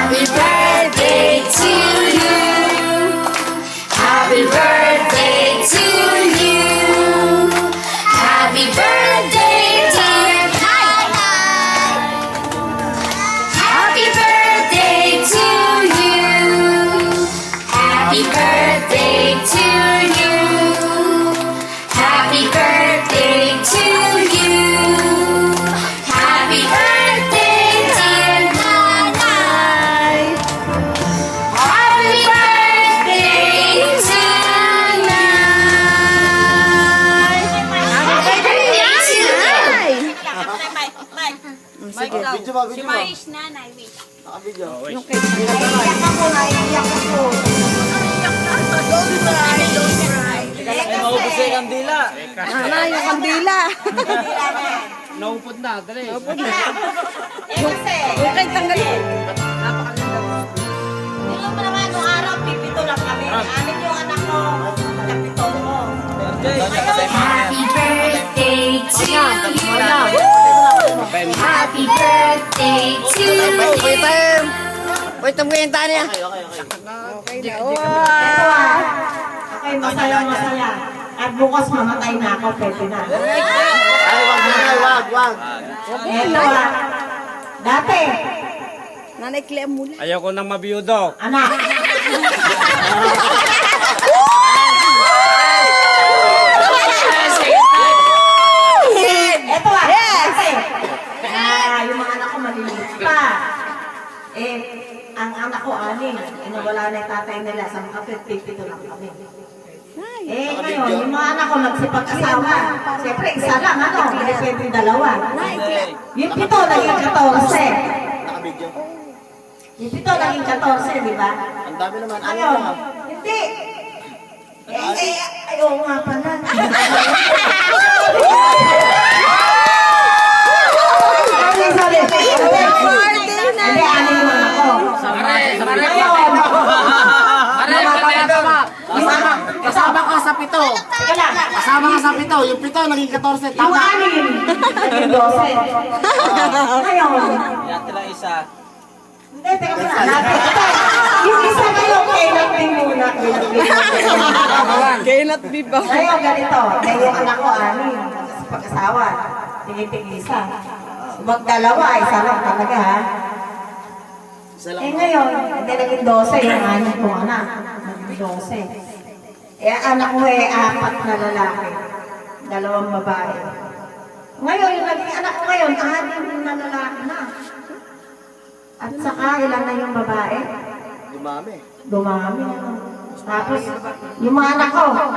Happy birthday to you. Happy birthday to you. Happy birthday, dear Nana. Happy birthday to you. Happy birthday to you. Happy birthday to you. Happy birthday, dear Nanay. Happy birthday to Nanay. Happy birthday to Nanay. Sige. Video ba? Video ba? Wish, nanay, wish. Naka-video. Yung cake. Iyak ako, naiiyak ako. Ay, maubos na yung kandila. Nana, yung kandila. Naupod na, dali. Yung cake tanggalin. Nilong mo naman, nung araw, pipito lang kami. Anin yung anak ko, napito mo. Happy birthday to you. Happy birthday to you. Wait, ang kwenta niya. Okay. Okay, masaya. At bukas mamatay na ako, pwede na. Ay, wag. Eto dati, Nanay Clem muli. Ayaw ko nang mabiyudo. anak. Eto dati. Yung mga anak ko maliliit pa. Ang anak ko, aning. Nawala na yung tatay nila. Sa mga 52 lang kami. Ngayon, yung mga anak ko nagsipag-asawa. Siyempre, isa lang, ano? Hindi pwede dalawa. Yung 7 naging 14. Naka-video. Yung 7 naging 14, di ba? Ang dami naman. Ano Ngayon, lang? hindi. Oo nga pala. Sorry. Hindi, aning yung anak ko. Kasama ka sa 7. Teka lang. Kasama ka sa 7. Yung 7 naging 14. Yung Tama. anim, naging 12. Ngayon, Yan lang isa. hindi, teka muna. Yung isa ngayon, kailan din muna. Cannot be ba? Ngayon, ganito. Dahil yung anak ko, anim. Sa pag-asawa. Tingin-tingin isa. Magdalawa, isa lang talaga, ha? Ngayon, hindi naging 12 yung anim kong anak. Naging 12. Anak ko 4 na lalaki. 2 babae. Ngayon, yung naging anak ko ngayon, 6 na lalaki na. At saka, ilan na yung babae? Dumami. Dumami. Tapos, yung mga anak ko,